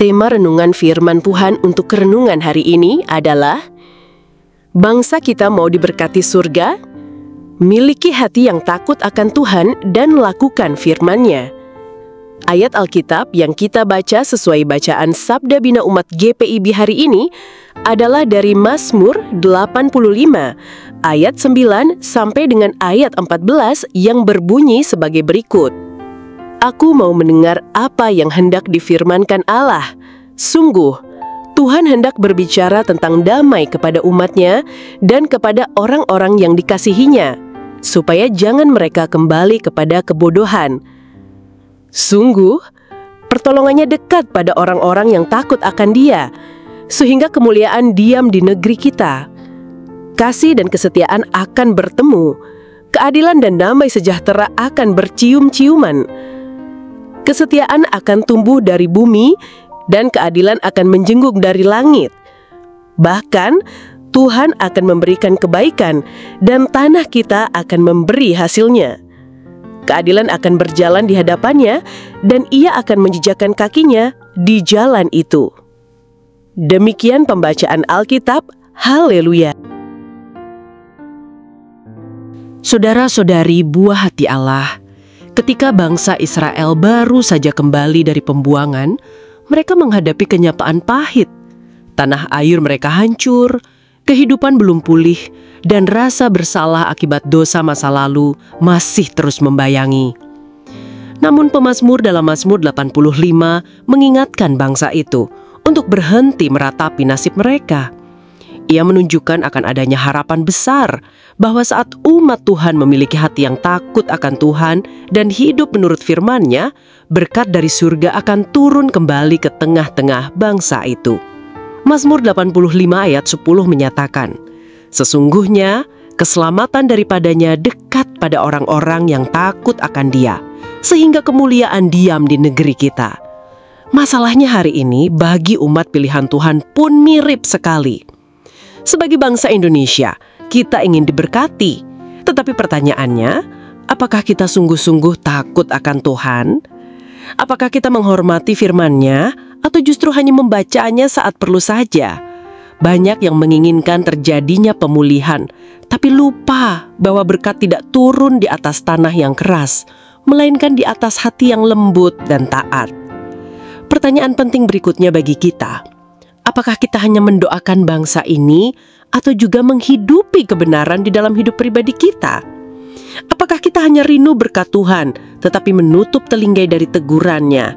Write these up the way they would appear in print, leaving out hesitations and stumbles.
Tema renungan firman Tuhan untuk renungan hari ini adalah bangsa kita mau diberkati surga, miliki hati yang takut akan Tuhan dan lakukan firman-Nya. Ayat Alkitab yang kita baca sesuai bacaan Sabda Bina Umat GPIB hari ini adalah dari Mazmur 85 ayat 9 sampai dengan ayat 14 yang berbunyi sebagai berikut. Aku mau mendengar apa yang hendak difirmankan Allah. Sungguh, Tuhan hendak berbicara tentang damai kepada umat-Nya dan kepada orang-orang yang dikasihi-Nya, supaya jangan mereka kembali kepada kebodohan. Sungguh, pertolongannya dekat pada orang-orang yang takut akan Dia, sehingga kemuliaan diam di negeri kita. Kasih dan kesetiaan akan bertemu, keadilan dan damai sejahtera akan bercium-ciuman. Kesetiaan akan tumbuh dari bumi, dan keadilan akan menjenguk dari langit. Bahkan, Tuhan akan memberikan kebaikan, dan tanah kita akan memberi hasilnya. Keadilan akan berjalan di hadapannya, dan Ia akan menjejakkan kakinya di jalan itu. Demikian pembacaan Alkitab. Haleluya. Saudara-saudari buah hati Allah, ketika bangsa Israel baru saja kembali dari pembuangan, mereka menghadapi kenyataan pahit. Tanah air mereka hancur, kehidupan belum pulih, dan rasa bersalah akibat dosa masa lalu masih terus membayangi. Namun pemazmur dalam Mazmur 85 mengingatkan bangsa itu untuk berhenti meratapi nasib mereka. Ia menunjukkan akan adanya harapan besar bahwa saat umat Tuhan memiliki hati yang takut akan Tuhan dan hidup menurut firman-Nya, berkat dari surga akan turun kembali ke tengah-tengah bangsa itu. Mazmur 85 ayat 10 menyatakan, sesungguhnya keselamatan daripadanya dekat pada orang-orang yang takut akan Dia, sehingga kemuliaan diam di negeri kita. Masalahnya hari ini bagi umat pilihan Tuhan pun mirip sekali. Sebagai bangsa Indonesia, kita ingin diberkati. Tetapi pertanyaannya, apakah kita sungguh-sungguh takut akan Tuhan? Apakah kita menghormati firman-Nya atau justru hanya membacanya saat perlu saja? Banyak yang menginginkan terjadinya pemulihan, tapi lupa bahwa berkat tidak turun di atas tanah yang keras, melainkan di atas hati yang lembut dan taat. Pertanyaan penting berikutnya bagi kita, apakah kita hanya mendoakan bangsa ini atau juga menghidupi kebenaran di dalam hidup pribadi kita? Apakah kita hanya rindu berkat Tuhan tetapi menutup telinga dari teguran-Nya?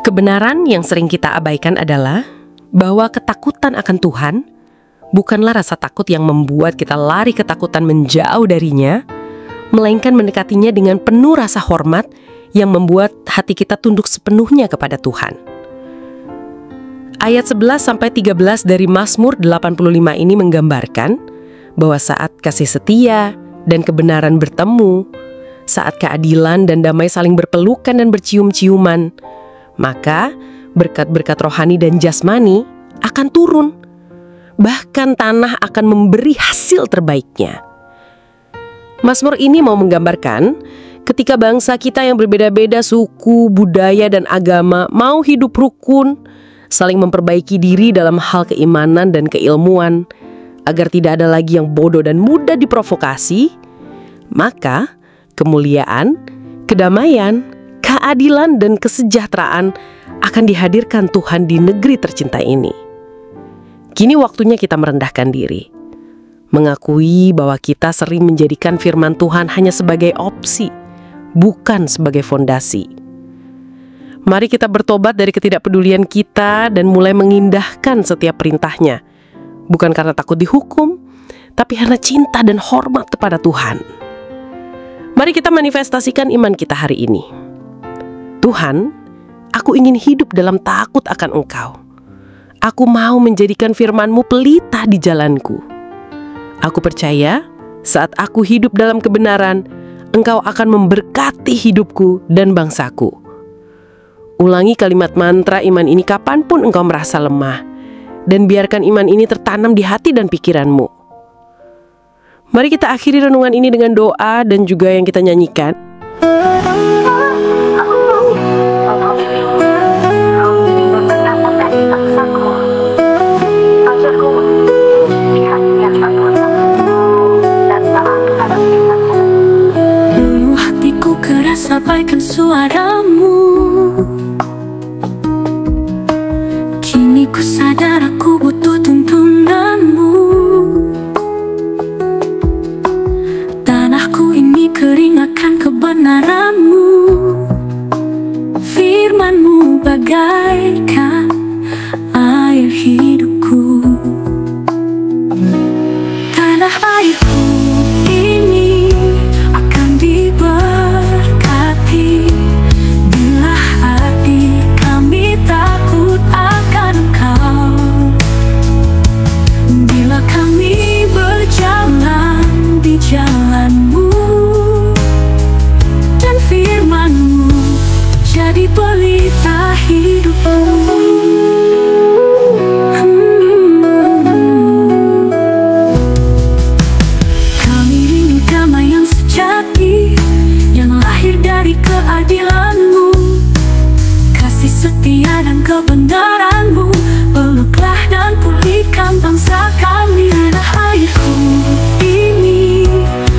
Kebenaran yang sering kita abaikan adalah bahwa ketakutan akan Tuhan bukanlah rasa takut yang membuat kita lari ketakutan menjauh darinya, melainkan mendekatinya dengan penuh rasa hormat yang membuat hati kita tunduk sepenuhnya kepada Tuhan. Ayat 11-13 dari Mazmur 85 ini menggambarkan bahwa saat kasih setia dan kebenaran bertemu, saat keadilan dan damai saling berpelukan dan bercium-ciuman, maka berkat-berkat rohani dan jasmani akan turun. Bahkan tanah akan memberi hasil terbaiknya. Mazmur ini mau menggambarkan ketika bangsa kita yang berbeda-beda suku, budaya, dan agama mau hidup rukun, saling memperbaiki diri dalam hal keimanan dan keilmuan, agar tidak ada lagi yang bodoh dan mudah diprovokasi, maka kemuliaan, kedamaian, keadilan, dan kesejahteraan akan dihadirkan Tuhan di negeri tercinta ini. Kini waktunya kita merendahkan diri, mengakui bahwa kita sering menjadikan firman Tuhan hanya sebagai opsi, bukan sebagai fondasi. Mari kita bertobat dari ketidakpedulian kita dan mulai mengindahkan setiap perintah-Nya. Bukan karena takut dihukum, tapi karena cinta dan hormat kepada Tuhan. Mari kita manifestasikan iman kita hari ini. Tuhan, aku ingin hidup dalam takut akan Engkau. Aku mau menjadikan firman-Mu pelita di jalanku. Aku percaya saat aku hidup dalam kebenaran, Engkau akan memberkati hidupku dan bangsaku. Ulangi kalimat mantra iman ini kapanpun engkau merasa lemah, dan biarkan iman ini tertanam di hati dan pikiranmu. Mari kita akhiri renungan ini dengan doa dan juga yang kita nyanyikan. abaikan suaramu. Kini ku sadar aku butuh tuntunanmu. Tanahku ini kering akan kebenaranmu. Firmanmu bagaikan air hidupku. Tanah airku ini akan diberkati bila hati kami takut akan Engkau. Bila kami berjalan di jalan-Mu dan firman-Mu jadi pelita hidupku. Kami rindu damai yang sejati, yang lahir dari keadilan-Mu, kasih setia dan kebenaran-Mu. Peluklah dan pulihkan bangsa kami. Tanah airku ini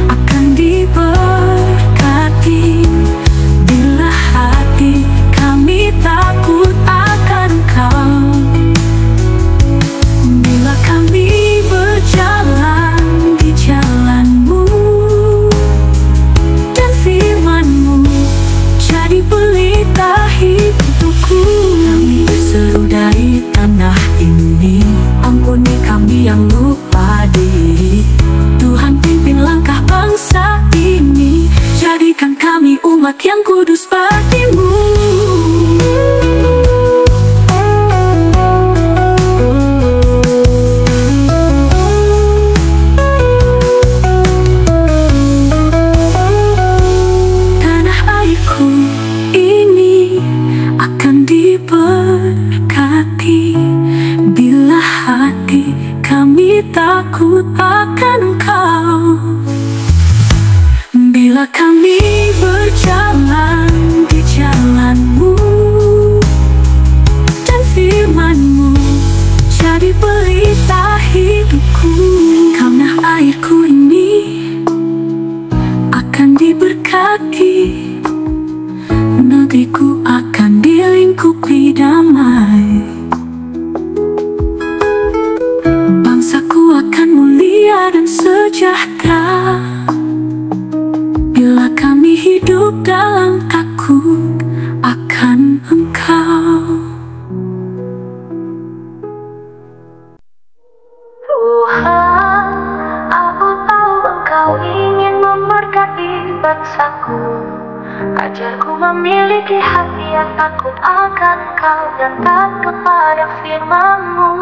akan diberkati bila hati kami takut akan Engkau. Bila kami berjalan di jalan-Mu dan firman-Mu jadi pelita hidupku. Kami berseru dari tanah ini, ampuni kami yang lupa diri. Tuhan pimpin langkah bangsa ini, jadikan kami umat yang kudus bagi-Mu. Tanah airku ini akan diberkati bila hati kami takut akan Engkau. Bila kami berjalan di jalan-Mu dan firman-Mu jadi pelita hidupku. Tanah airku ini akan diberkati, negeriku akan dilingkupi damai. Bangsaku akan mulia dan sejahtera bila kami hidup dalam takut akan Engkau. Tuhan, aku tahu Engkau ingin memberkati bangsaku. Ajarku memiliki hati yang takut akan Engkau dan taat kepada firman-Mu.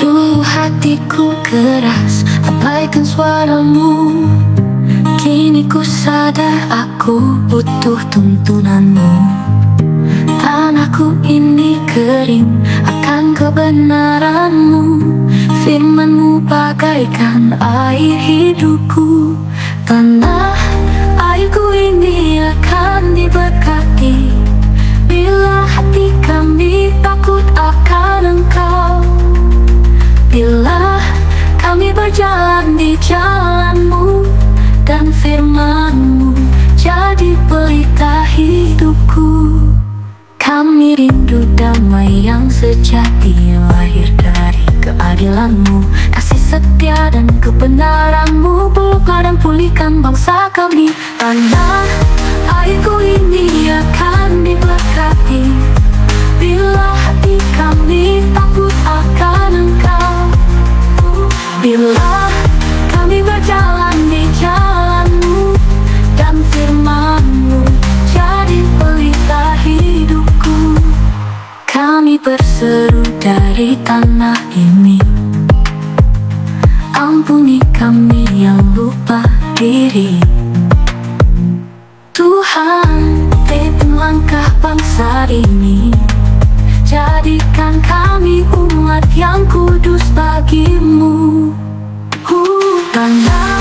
Dulu hatiku keras, abaikan suara-Mu. Kini ku sadar aku butuh tuntunan-Mu. Tanahku ini kering akan kebenaran-Mu. Firman-Mu bagaikan air hidupku. Tanah airku ini akan diberkati bila hati kami takut akan Engkau. Bila kami berjalan di jalan-Mu dan firman-Mu jadi pelita hidupku. Kami rindu damai yang sejati, yang lahir dari keadilan-Mu, kasih setia dan kebenaran-Mu. Peluklah dan pulihkan bangsa kami. Tanah airku ini akan diberkati bila hati kami takut akan Engkau. Bila kami berjalan di jalan-Mu dan firman-Mu jadi pelita hidupku. Kami berseru dari tanah ini, ampuni kami yang lupa diri. Tuhan, pimpin langkah bangsa ini, jadikan kami umat yang kudus bagi-Mu. Tanah